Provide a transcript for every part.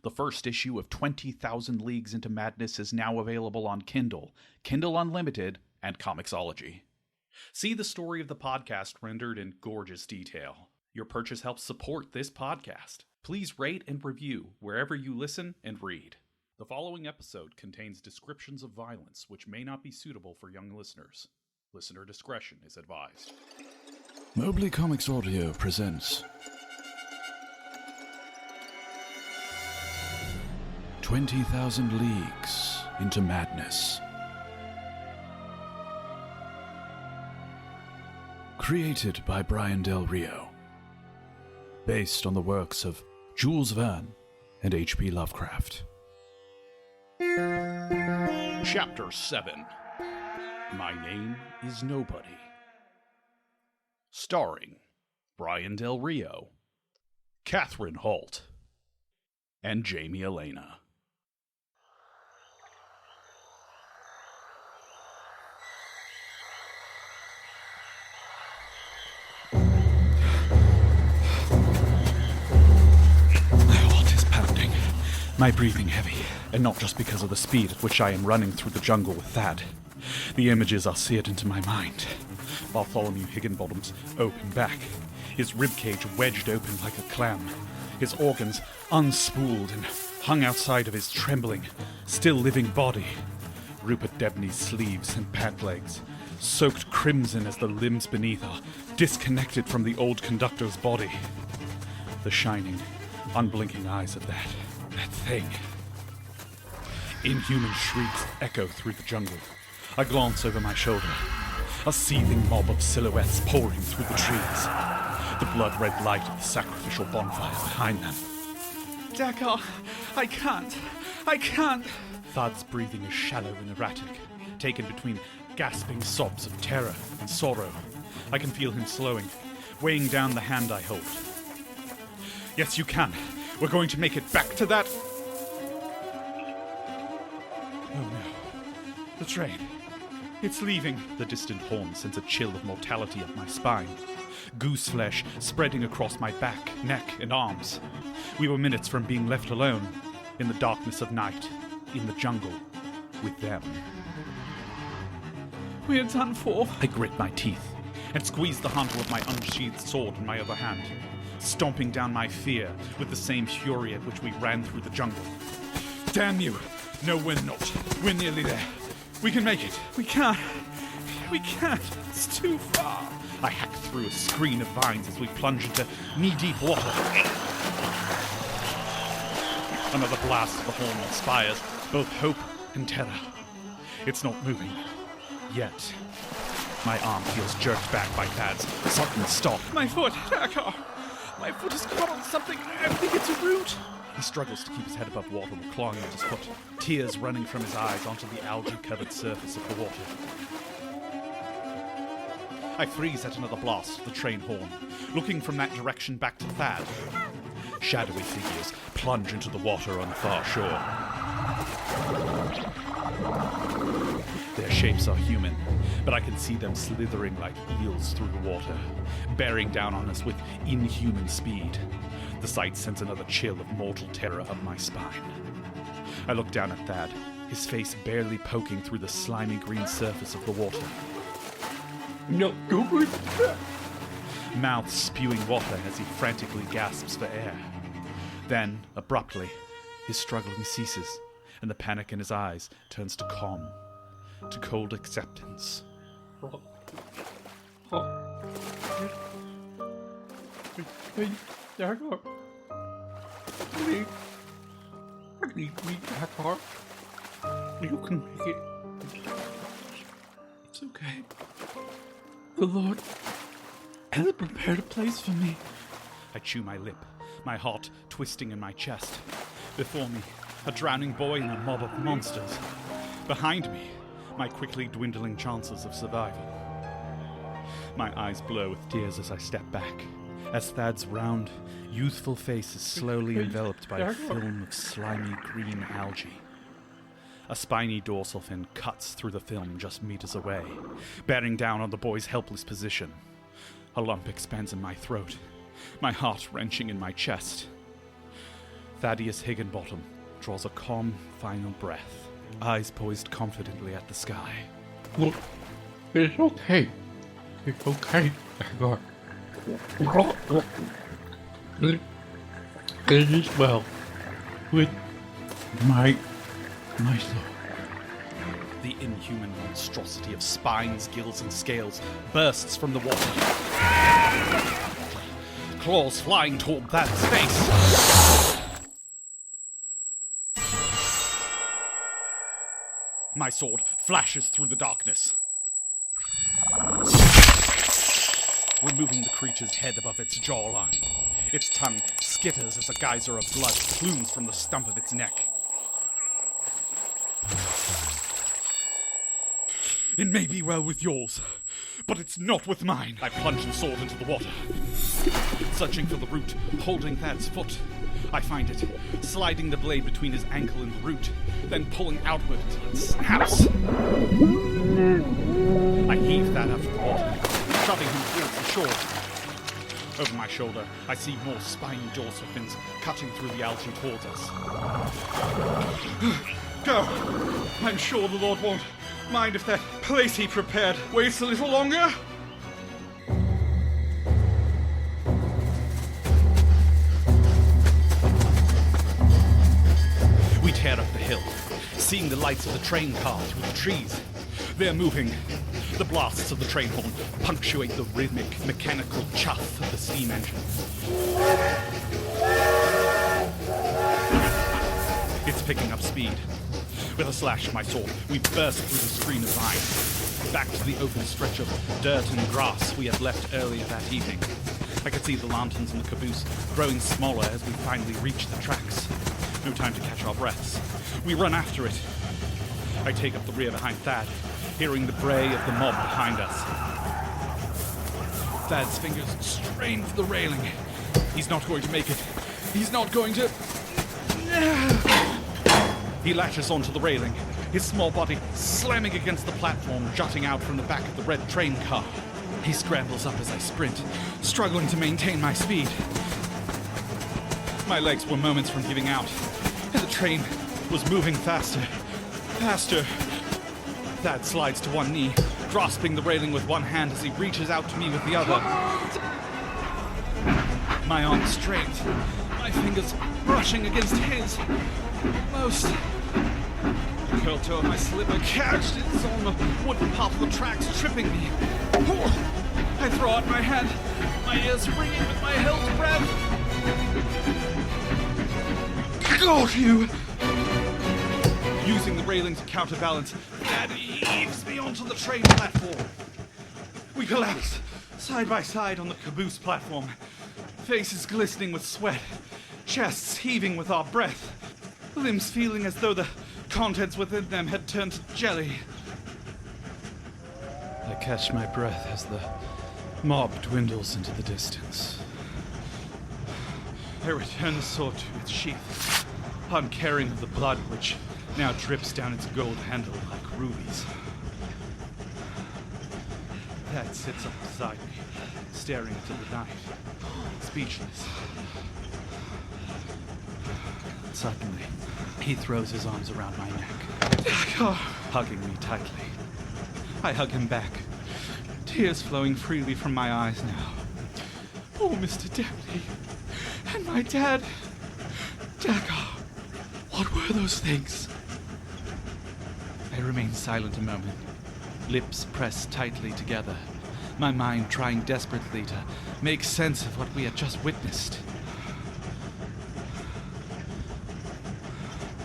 The first issue of 20,000 Leagues into Madness is now available on Kindle, Kindle Unlimited, and Comixology. See the story of the podcast rendered in gorgeous detail. Your purchase helps support this podcast. Please rate and review wherever you listen and read. The following episode contains descriptions of violence which may not be suitable for young listeners. Listener discretion is advised. Mobley Comics Audio presents 20,000 Leagues into Madness. Created by Brian Del Rio. Based on the works of Jules Verne and H.P. Lovecraft. Chapter 7. My Name is Nobody. Starring Brian Del Rio, Catherine Holt, and Jamie Elena. My breathing heavy, and not just because of the speed at which I am running through the jungle with Thad. The images are seared into my mind. Bartholomew Higginbottom's open back, his ribcage wedged open like a clam, his organs unspooled and hung outside of his trembling, still living body. Rupert Debney's sleeves and pant legs, soaked crimson as the limbs beneath are disconnected from the old conductor's body. The shining, unblinking eyes of that thing. Inhuman shrieks echo through the jungle. I glance over my shoulder. A seething mob of silhouettes pouring through the trees. The blood-red light of the sacrificial bonfire behind them. Dakkar, I can't. Thad's breathing is shallow and erratic, taken between gasping sobs of terror and sorrow. I can feel him slowing, weighing down the hand I hold. Yes, you can. We're going to make it back to that. Oh no. The train. It's leaving. The distant horn sends a chill of mortality up my spine. Goose flesh spreading across my back, neck, and arms. We were minutes from being left alone, in the darkness of night, in the jungle, with them. We're done for. I grit my teeth and squeeze the handle of my unsheathed sword in my other hand, stomping down my fear with the same fury at which we ran through the jungle. Damn you! No, we're not. We're nearly there. We can make it. We can't. It's too far. I hack through a screen of vines as we plunge into knee-deep water. Another blast of the horn inspires both hope and terror. It's not moving. Yet. My arm feels jerked back by Thad's sudden stop. My foot, Dakkar. My foot is caught on something. I think it's a root. He struggles to keep his head above water while clawing at his foot, tears running from his eyes onto the algae-covered surface of the water. I freeze at another blast of the train horn, looking from that direction back to Thad. Shadowy figures plunge into the water on the far shore. Their shapes are human, but I can see them slithering like eels through the water, bearing down on us with inhuman speed. The sight sends another chill of mortal terror up my spine. I look down at Thad, his face barely poking through the slimy green surface of the water. No, go good. Mouth spewing water as he frantically gasps for air. Then, abruptly, his struggling ceases, and the panic in his eyes turns to calm, to cold acceptance. Hey, Dakkar. I need me, Dakkar. You can make it. It's okay. The Lord has prepared a place for me. I chew my lip, my heart twisting in my chest. Before me, a drowning boy and a mob of monsters. Behind me, my quickly dwindling chances of survival. My eyes blur with tears as I step back, as Thad's round, youthful face is slowly enveloped by a film of slimy green algae. A spiny dorsal fin cuts through the film just meters away, bearing down on the boy's helpless position. A lump expands in my throat, my heart wrenching in my chest. Thaddeus Higginbottom draws a calm, final breath, eyes poised confidently at the sky. Look, it's okay. It's okay, Dakkar. It is well with my soul. The inhuman monstrosity of spines, gills, and scales bursts from the water. Claws flying toward Thad's face. My sword flashes through the darkness, removing the creature's head above its jawline. Its tongue skitters as a geyser of blood plumes from the stump of its neck. It may be well with yours, but it's not with mine. I plunge the sword into the water, searching for the root, holding Thad's foot. I find it, sliding the blade between his ankle and the root, then pulling outward until it snaps. I heave Thad out of the water, shoving him towards the shore. Over my shoulder, I see more spiny dorsal fins cutting through the algae towards us. Go! I'm sure the Lord won't mind if that place he prepared waits a little longer. We tear up the hill, seeing the lights of the train car through the trees. They're moving. The blasts of the train horn punctuate the rhythmic, mechanical chuff of the steam engine. It's picking up speed. With a slash of my sword, we burst through the screen of vines, back to the open stretch of dirt and grass we had left earlier that evening. I could see the lanterns in the caboose growing smaller as we finally reached the tracks. No time to catch our breaths. We run after it. I take up the rear behind Thad, hearing the bray of the mob behind us. Thad's fingers strain for the railing. He's not going to make it. He's not going to... He latches onto the railing, his small body slamming against the platform jutting out from the back of the red train car. He scrambles up as I sprint, struggling to maintain my speed. My legs were moments from giving out, and the train was moving faster. Faster. Thad slides to one knee, grasping the railing with one hand as he reaches out to me with the other. My arm strained, my fingers brushing against his. Most. The curled toe of my slipper catched its on the wooden path of the tracks, tripping me. I throw out my hand, my ears ringing with my held breath. Got you! Using the railing to counterbalance, Thad heaves me onto the train platform. We collapse, side by side on the caboose platform, faces glistening with sweat, chests heaving with our breath, limbs feeling as though the contents within them had turned to jelly. I catch my breath as the mob dwindles into the distance. I return the sword to its sheath, uncaring of the blood which now drips down its gold handle like rubies. Thad sits up beside me, staring into the night, speechless. Suddenly, he throws his arms around my neck, hugging me tightly. I hug him back, tears flowing freely from my eyes now. Oh, Mr. Deputy, and my dad. Dakkar, what were those things? I remain silent a moment, lips pressed tightly together, my mind trying desperately to make sense of what we had just witnessed.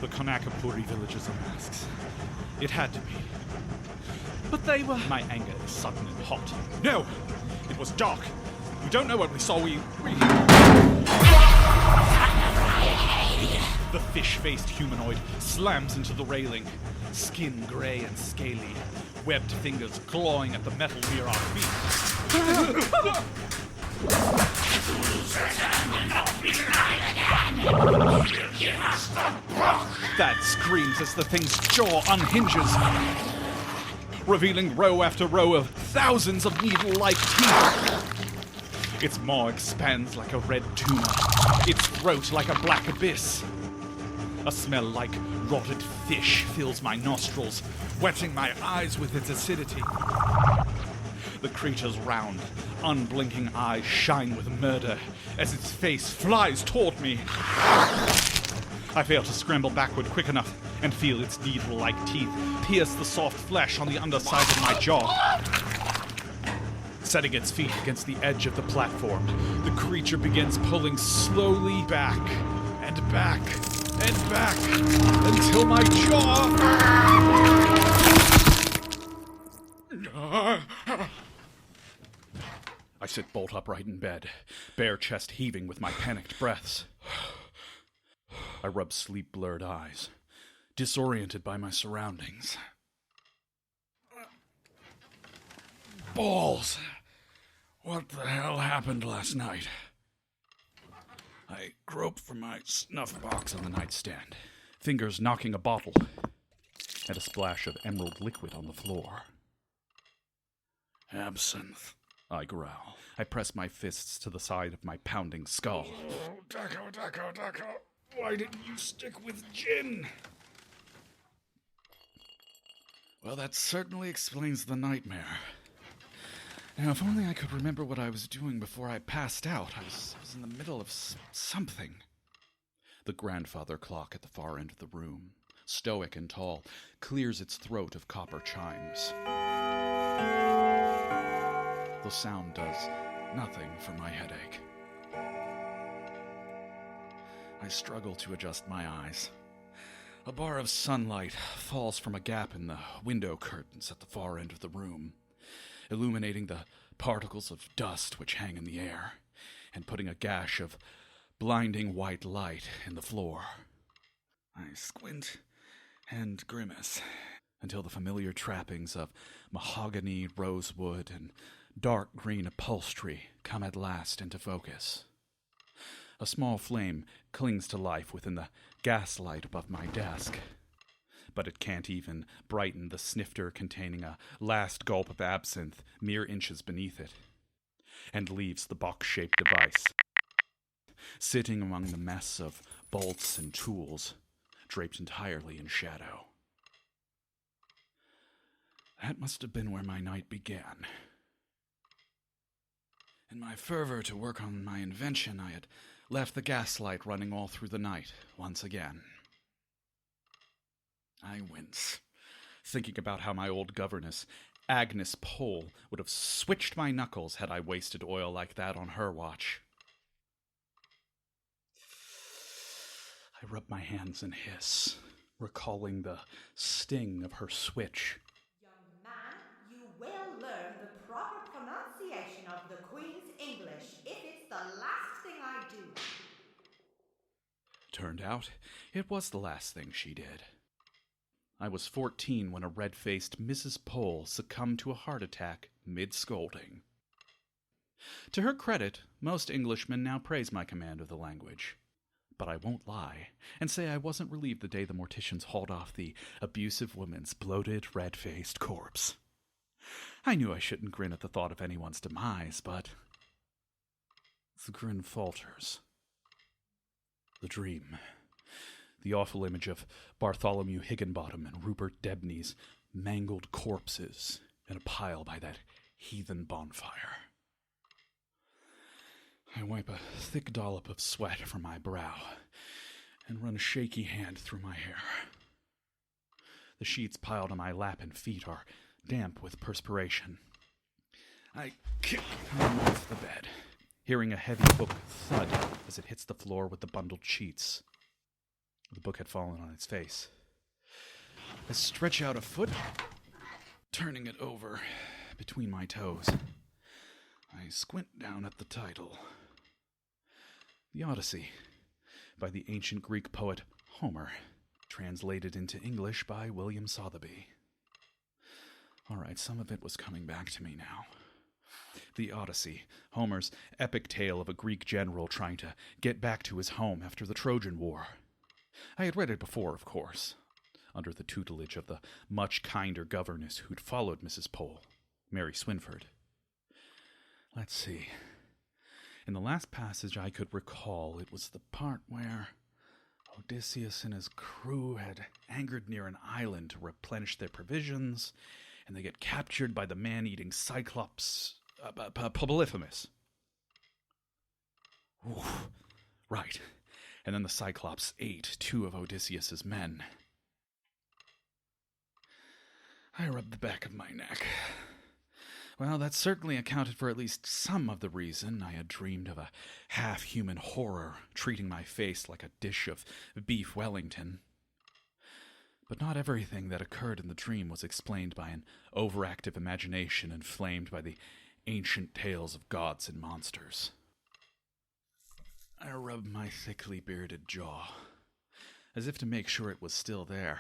The Konakapuri villagers are masks. It had to be. But they were... My anger is sudden and hot. No! It was dark. We don't know what we saw. We... The fish-faced humanoid slams into the railing, skin grey and scaly, webbed fingers clawing at the metal near our feet. Thad screams as the thing's jaw unhinges, revealing row after row of thousands of needle-like teeth. Its maw expands like a red tuna, its throat like a black abyss. A smell like rotted fish fills my nostrils, wetting my eyes with its acidity. The creature's round, unblinking eyes shine with murder as its face flies toward me. I fail to scramble backward quick enough and feel its needle-like teeth pierce the soft flesh on the underside of my jaw. Setting its feet against the edge of the platform, the creature begins pulling slowly back and back and back until my jaw... I sit bolt upright in bed, bare chest heaving with my panicked breaths. I rub sleep-blurred eyes, disoriented by my surroundings. Balls! What the hell happened last night? I grope for my snuff box on the nightstand, fingers knocking a bottle, and a splash of emerald liquid on the floor. Absinthe, I growl. I press my fists to the side of my pounding skull. Oh, Dakkar, why didn't you stick with gin? Well, that certainly explains the nightmare. Now, if only I could remember what I was doing before I passed out. I was in the middle of something. The grandfather clock at the far end of the room, stoic and tall, clears its throat of copper chimes. The sound does nothing for my headache. I struggle to adjust my eyes. A bar of sunlight falls from a gap in the window curtains at the far end of the room, illuminating the particles of dust which hang in the air, and putting a gash of blinding white light in the floor. I squint and grimace until the familiar trappings of mahogany, rosewood, and dark green upholstery come at last into focus. A small flame clings to life within the gaslight above my desk, but it can't even brighten the snifter containing a last gulp of absinthe mere inches beneath it, and leaves the box-shaped device sitting among the mess of bolts and tools, draped entirely in shadow. That must have been where my night began. In my fervor to work on my invention, I had left the gaslight running all through the night once again. I wince, thinking about how my old governess, Agnes Pole, would have switched my knuckles had I wasted oil like that on her watch. I rub my hands and hiss, recalling the sting of her switch. Young man, you will learn the proper pronunciation of the Queen's English if it's the last thing I do. Turned out, it was the last thing she did. I was 14 when a red-faced Mrs. Pole succumbed to a heart attack mid-scolding. To her credit, most Englishmen now praise my command of the language. But I won't lie and say I wasn't relieved the day the morticians hauled off the abusive woman's bloated, red-faced corpse. I knew I shouldn't grin at the thought of anyone's demise, but the grin falters. The dream. The awful image of Bartholomew Higginbottom and Rupert Debney's mangled corpses in a pile by that heathen bonfire. I wipe a thick dollop of sweat from my brow and run a shaky hand through my hair. The sheets piled on my lap and feet are damp with perspiration. I kick them off the bed, hearing a heavy book thud as it hits the floor with the bundled sheets. The book had fallen on its face. I stretch out a foot, turning it over between my toes. I squint down at the title. The Odyssey, by the ancient Greek poet Homer, translated into English by William Sotheby. All right, some of it was coming back to me now. The Odyssey, Homer's epic tale of a Greek general trying to get back to his home after the Trojan War. I had read it before, of course, under the tutelage of the much kinder governess who'd followed Mrs. Pole, Mary Swinford. Let's see. In the last passage I could recall, it was the part where Odysseus and his crew had anchored near an island to replenish their provisions, and they get captured by the man-eating Cyclops, Polyphemus. Right. And then the Cyclops ate 2 of Odysseus's men. I rubbed the back of my neck. Well, that certainly accounted for at least some of the reason I had dreamed of a half-human horror treating my face like a dish of beef Wellington. But not everything that occurred in the dream was explained by an overactive imagination inflamed by the ancient tales of gods and monsters. I rubbed my thickly bearded jaw, as if to make sure it was still there.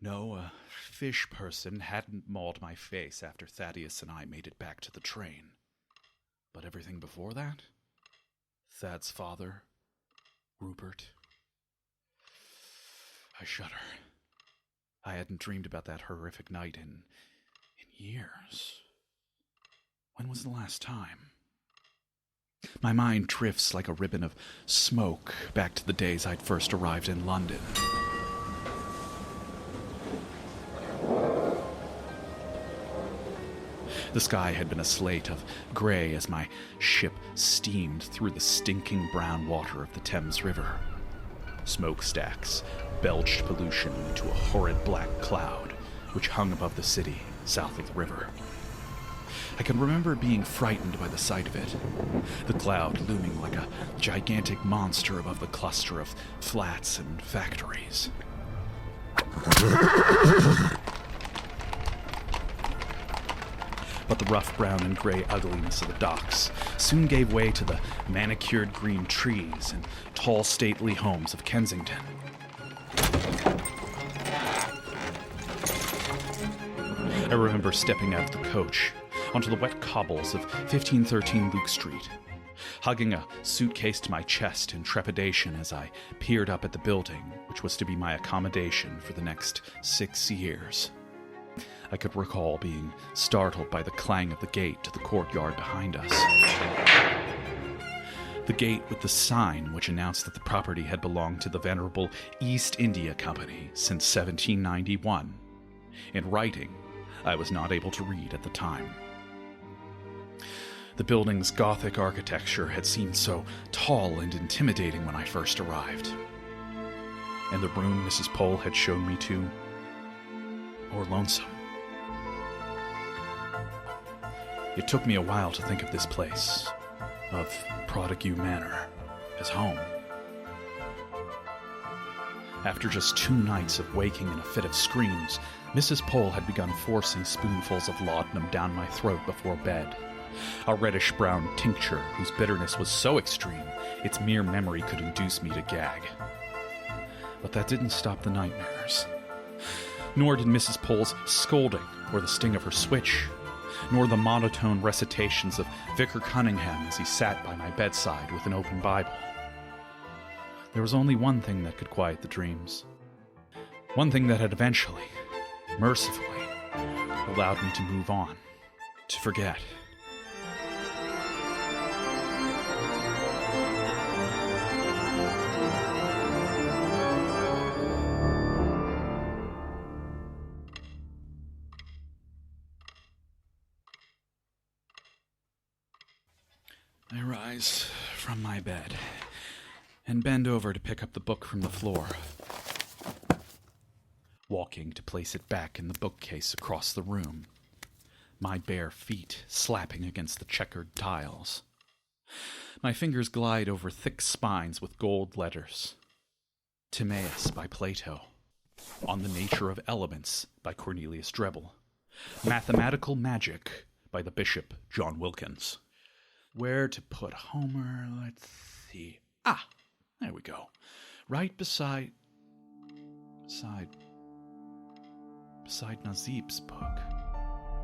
No, a fish person hadn't mauled my face after Thaddeus and I made it back to the train. But everything before that? Thad's father, Rupert. I shudder. I hadn't dreamed about that horrific night in years. When was the last time? My mind drifts like a ribbon of smoke back to the days I'd first arrived in London. The sky had been a slate of gray as my ship steamed through the stinking brown water of the Thames River. Smokestacks belched pollution into a horrid black cloud which hung above the city south of the river. I can remember being frightened by the sight of it, the cloud looming like a gigantic monster above the cluster of flats and factories. But the rough brown and gray ugliness of the docks soon gave way to the manicured green trees and tall stately homes of Kensington. I remember stepping out of the coach onto the wet cobbles of 1513 Luke Street, hugging a suitcase to my chest in trepidation as I peered up at the building which was to be my accommodation for the next 6 years. I could recall being startled by the clang of the gate to the courtyard behind us. The gate with the sign which announced that the property had belonged to the Venerable East India Company since 1791. In writing, I was not able to read at the time. The building's Gothic architecture had seemed so tall and intimidating when I first arrived. And the room Mrs. Pole had shown me to, more lonesome. It took me a while to think of this place, of Prodigue Manor, as home. After just 2 nights of waking in a fit of screams, Mrs. Pole had begun forcing spoonfuls of laudanum down my throat before bed, a reddish-brown tincture whose bitterness was so extreme its mere memory could induce me to gag. But that didn't stop the nightmares. Nor did Mrs. Pole's scolding or the sting of her switch, nor the monotone recitations of Vicar Cunningham as he sat by my bedside with an open Bible. There was only one thing that could quiet the dreams. One thing that had eventually, mercifully, allowed me to move on, to forget. I rise from my bed and bend over to pick up the book from the floor, walking to place it back in the bookcase across the room, my bare feet slapping against the checkered tiles. My fingers glide over thick spines with gold letters. Timaeus by Plato, On the Nature of Elements by Cornelius Drebbel, Mathematical Magic by the Bishop John Wilkins. Where to put Homer? Let's see. Ah, there we go. Right beside Nazib's book.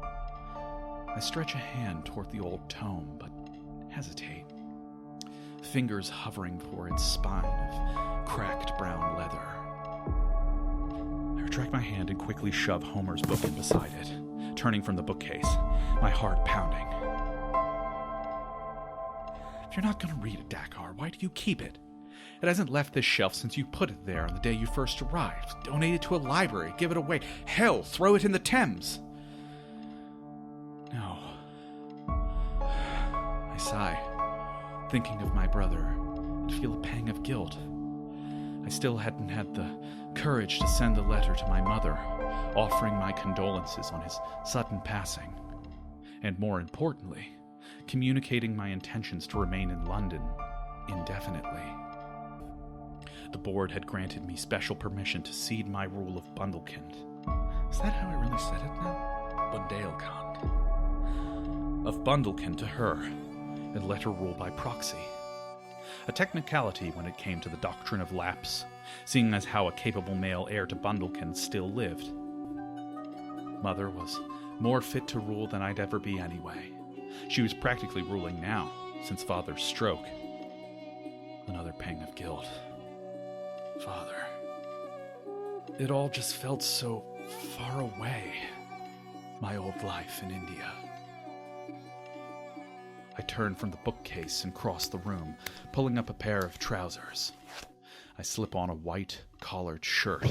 I stretch a hand toward the old tome, but hesitate. Fingers hovering for its spine of cracked brown leather. I retract my hand and quickly shove Homer's book in beside it, turning from the bookcase, my heart pounding. You're not going to read it, Dakkar. Why do you keep it? It hasn't left this shelf since you put it there on the day you first arrived. Donate it to a library, give it away. Hell, throw it in the Thames. No. I sigh, thinking of my brother, and feel a pang of guilt. I still hadn't had the courage to send a letter to my mother, offering my condolences on his sudden passing, and more importantly, communicating my intentions to remain in London indefinitely. The board had granted me special permission to cede my rule of Bundelkind. Is that how I really said it now? Bundelkund. Of Bundelkind to her, and let her rule by proxy. A technicality when it came to the doctrine of lapse, seeing as how a capable male heir to Bundelkind still lived. Mother was more fit to rule than I'd ever be anyway. She was practically ruling now, since Father's stroke. Another pang of guilt. Father. It all just felt so far away. My old life in India. I turned from the bookcase and crossed the room, pulling up a pair of trousers. I slip on a white collared shirt,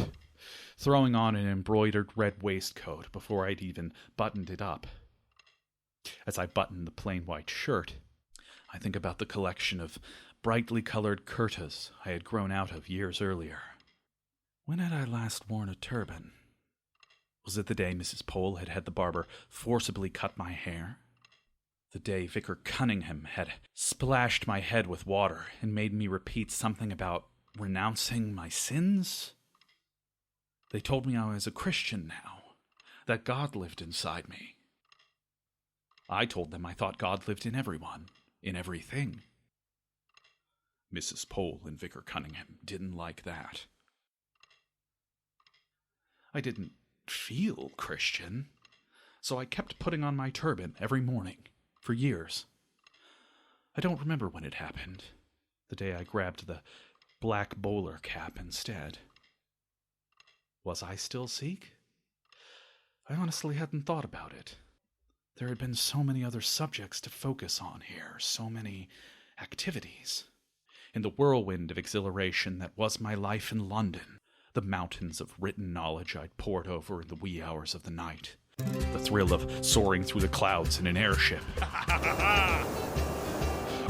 throwing on an embroidered red waistcoat before I'd even buttoned it up. As I button the plain white shirt, I think about the collection of brightly colored kurtas I had grown out of years earlier. When had I last worn a turban? Was it the day Mrs. Pole had had the barber forcibly cut my hair? The day Vicar Cunningham had splashed my head with water and made me repeat something about renouncing my sins? They told me I was a Christian now, that God lived inside me. I told them I thought God lived in everyone, in everything. Mrs. Pole and Vicar Cunningham didn't like that. I didn't feel Christian, so I kept putting on my turban every morning, for years. I don't remember when it happened, the day I grabbed the black bowler cap instead. Was I still Sikh? I honestly hadn't thought about it. There had been so many other subjects to focus on here, so many activities. In the whirlwind of exhilaration that was my life in London, the mountains of written knowledge I'd pored over in the wee hours of the night, the thrill of soaring through the clouds in an airship,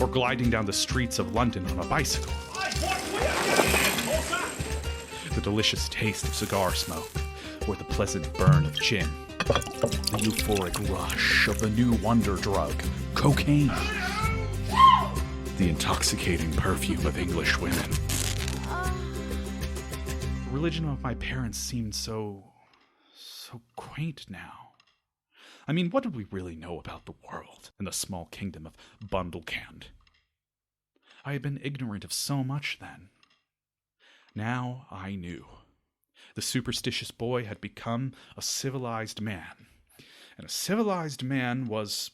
or gliding down the streets of London on a bicycle, the delicious taste of cigar smoke, or the pleasant burn of gin, the euphoric rush of the new wonder drug, cocaine, the intoxicating perfume of English women. The religion of my parents seemed so quaint now. I mean, what did we really know about the world and the small kingdom of Bundelkand? I had been ignorant of so much then. Now I knew. The superstitious boy had become a civilized man. And a civilized man was...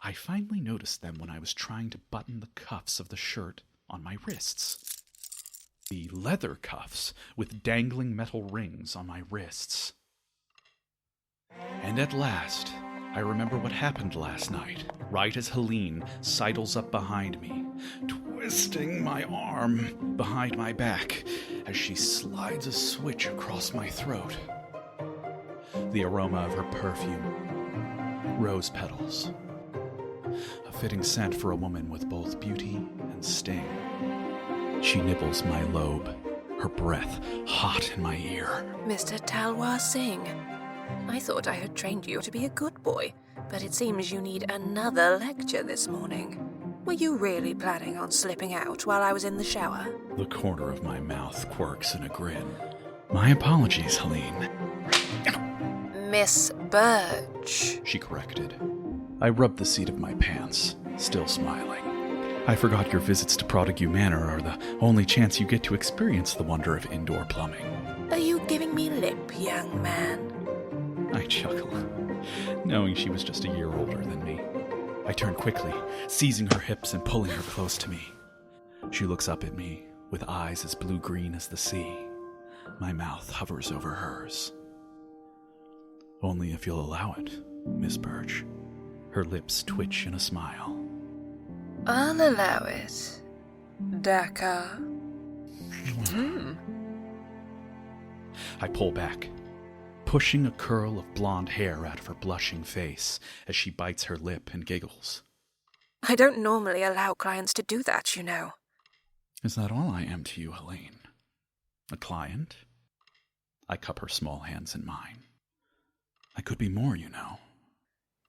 I finally noticed them when I was trying to button the cuffs of the shirt on my wrists. The leather cuffs with dangling metal rings on my wrists. And at last, I remember what happened last night, right as Helene sidles up behind me, twisting my arm behind my back as she slides a switch across my throat. The aroma of her perfume, rose petals, a fitting scent for a woman with both beauty and sting. She nibbles my lobe, her breath hot in my ear. Mr. Talwar Singh, I thought I had trained you to be a good boy, but it seems you need another lecture this morning. Were you really planning on slipping out while I was in the shower? The corner of my mouth quirks in a grin. My apologies, Helene. Miss Birch, She corrected. I rubbed the seat of my pants, still smiling. I forgot your visits to Prodigue Manor are the only chance you get to experience the wonder of indoor plumbing. are you giving me lip, young man? I chuckle, knowing she was just a year older than me. I turn quickly, seizing her hips and pulling her close to me. She looks up at me, with eyes as blue-green as the sea. My mouth hovers over hers. Only if you'll allow it, Miss Birch. Her lips twitch in a smile. I'll allow it. Dakkar. I pull back, pushing a curl of blonde hair out of her blushing face as she bites her lip and giggles. I don't normally allow clients to do that, you know. Is that all I am to you, Helene? A client? I cup her small hands in mine. I could be more, you know.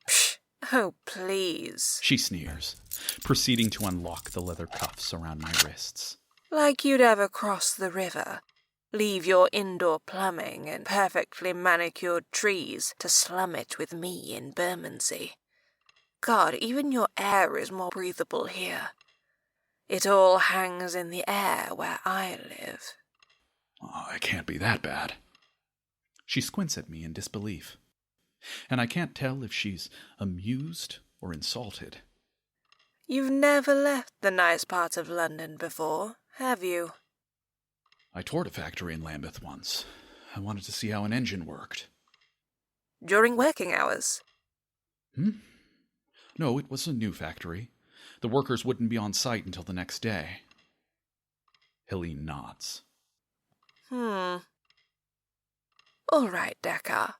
Psh, oh, please. She sneers, proceeding to unlock the leather cuffs around my wrists. Like you'd ever cross the river, leave your indoor plumbing and perfectly manicured trees to slum it with me in Bermondsey. God, even your air is more breathable here. It all hangs in the air where I live. Oh, it can't be that bad. She squints at me in disbelief, and I can't tell if she's amused or insulted. You've never left the nice parts of London before, have you? I toured a factory in Lambeth once. I wanted to see how an engine worked. During working hours? No, it was a new factory. The workers wouldn't be on site until the next day. Helene nods. All right, Dakkar.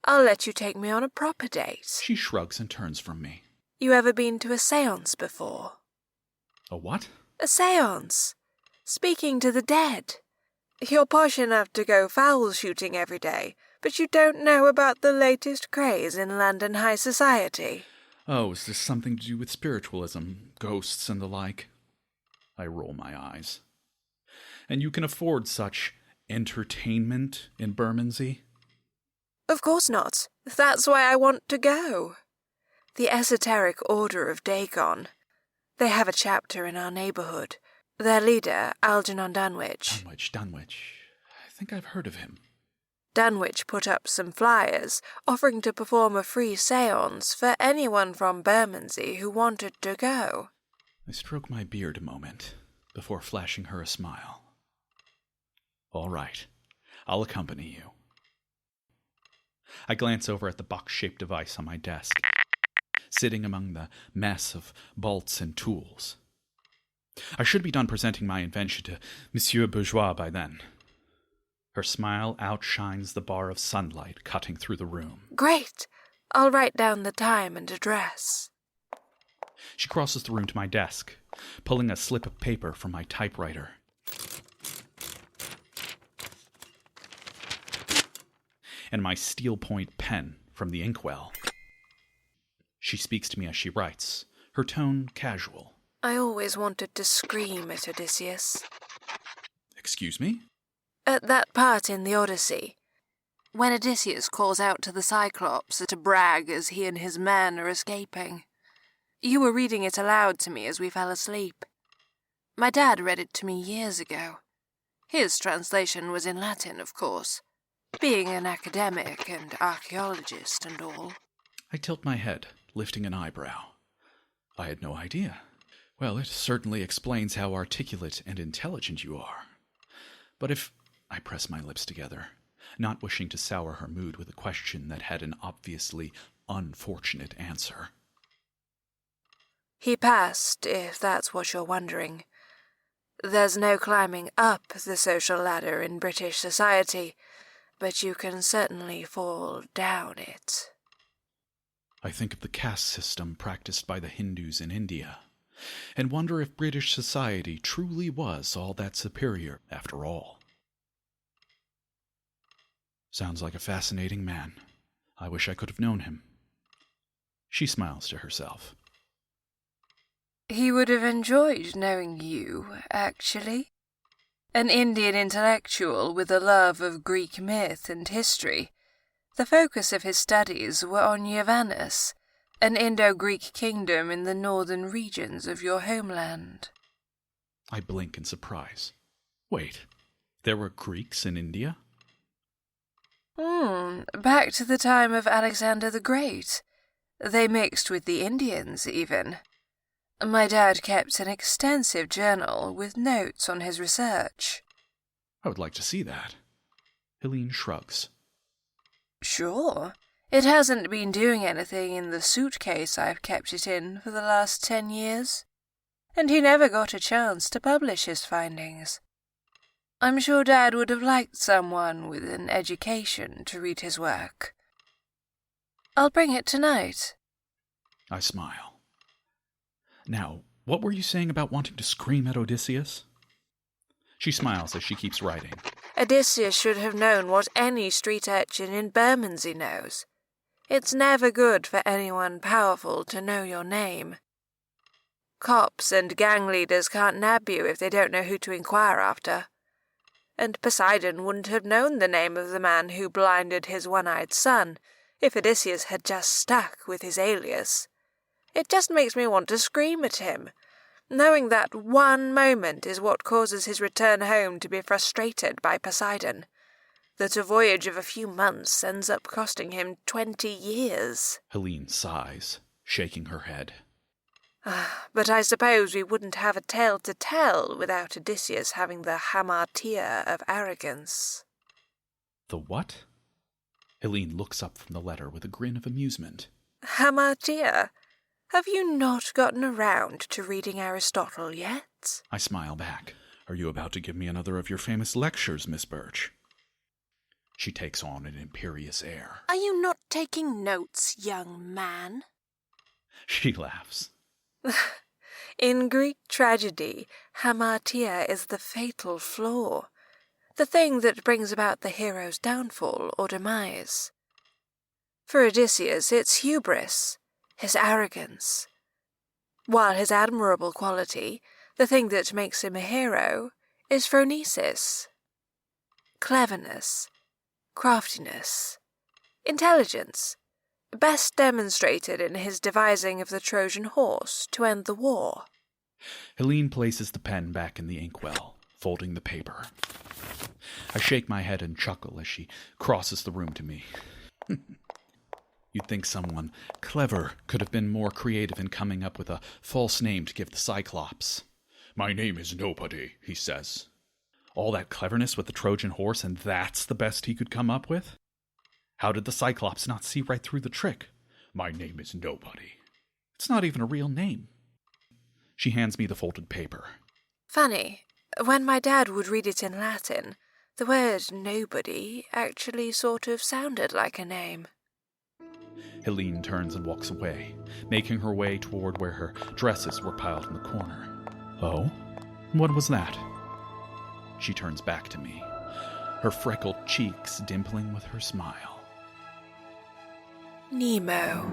I'll let you take me on a proper date. She shrugs and turns from me. You ever been to a séance before? A what? A séance. Speaking to the dead. You're posh enough to go fowl shooting every day, but you don't know about the latest craze in London high society. Oh, is this something to do with spiritualism, ghosts, and the like? I roll my eyes. And you can afford such entertainment in Bermondsey? Of course not. That's why I want to go. The Esoteric Order of Dakkar. They have a chapter in our neighbourhood. Their leader, Algernon Dunwich. Dunwich. I think I've heard of him. Dunwich put up some flyers offering to perform a free séance for anyone from Bermondsey who wanted to go. I stroke my beard a moment before flashing her a smile. All right, I'll accompany you. I glance over at the box-shaped device on my desk, sitting among the mess of bolts and tools. I should be done presenting my invention to Monsieur Bourgeois by then. Her smile outshines the bar of sunlight cutting through the room. Great! I'll write down the time and address. She crosses the room to my desk, pulling a slip of paper from my typewriter. And my steel point pen from the inkwell. She speaks to me as she writes, her tone casual. I always wanted to scream at Odysseus. Excuse me? At that part in the Odyssey, when Odysseus calls out to the Cyclops to brag as he and his men are escaping. You were reading it aloud to me as we fell asleep. My dad read it to me years ago. His translation was in Latin, of course, being an academic and archaeologist and all. I tilt my head, lifting an eyebrow. I had no idea. Well, it certainly explains how articulate and intelligent you are. But if... I press my lips together, not wishing to sour her mood with a question that had an obviously unfortunate answer. He passed, if that's what you're wondering. There's no climbing up the social ladder in British society, but you can certainly fall down it. I think of the caste system practiced by the Hindus in India, and wonder if British society truly was all that superior after all. Sounds like a fascinating man. I wish I could have known him. She smiles to herself. He would have enjoyed knowing you, actually. An Indian intellectual with a love of Greek myth and history. The focus of his studies were on Yavanus, an Indo-Greek kingdom in the northern regions of your homeland. I blink in surprise. Wait, there were Greeks in India? Back to the time of Alexander the Great. They mixed with the Indians, even. My dad kept an extensive journal with notes on his research. I would like to see that. Helene shrugs. Sure. It hasn't been doing anything in the suitcase I've kept it in for the last 10 years. and he never got a chance to publish his findings. I'm sure Dad would have liked someone with an education to read his work. I'll bring it tonight. I smile. Now, what were you saying about wanting to scream at Odysseus? She smiles as she keeps writing. Odysseus should have known what any street urchin in Bermondsey knows. It's never good for anyone powerful to know your name. Cops and gang leaders can't nab you if they don't know who to inquire after. And Poseidon wouldn't have known the name of the man who blinded his one-eyed son if Odysseus had just stuck with his alias. It just makes me want to scream at him, knowing that one moment is what causes his return home to be frustrated by Poseidon, that a voyage of a few months ends up costing him 20 years. Helene sighs, shaking her head. But I suppose we wouldn't have a tale to tell without Odysseus having the hamartia of arrogance. The what? Helene looks up from the letter with a grin of amusement. Hamartia? Have you not gotten around to reading Aristotle yet? I smile back. Are you about to give me another of your famous lectures, Miss Birch? She takes on an imperious air. Are you not taking notes, young man? She laughs. In Greek tragedy, hamartia is the fatal flaw, the thing that brings about the hero's downfall or demise. For Odysseus, it's hubris, his arrogance, while his admirable quality, the thing that makes him a hero, is phronesis, cleverness, craftiness, intelligence, best demonstrated in his devising of the Trojan horse to end the war. Helene places the pen back in the inkwell, folding the paper. I shake my head and chuckle as she crosses the room to me. You'd think someone clever could have been more creative in coming up with a false name to give the Cyclops. My name is Nobody, he says. All that cleverness with the Trojan horse, and that's the best he could come up with? How did the Cyclops not see right through the trick? My name is Nobody. It's not even a real name. She hands me the folded paper. Funny, when my dad would read it in Latin, the word nobody actually sort of sounded like a name. Helene turns and walks away, making her way toward where her dresses were piled in the corner. Oh? What was that? She turns back to me, her freckled cheeks dimpling with her smile. Nemo.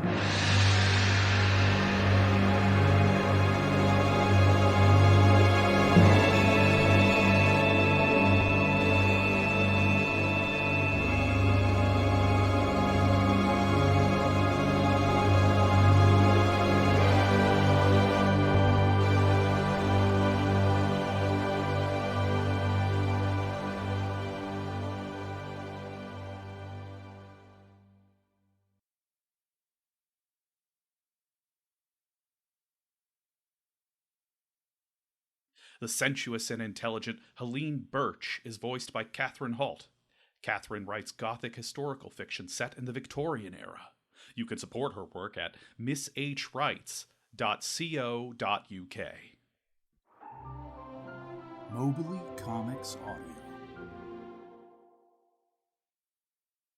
The sensuous and intelligent Helene Birch is voiced by Catherine Halt. Catherine writes Gothic historical fiction set in the Victorian era. You can support her work at misshwrites.co.uk. Mobley Comics Audio.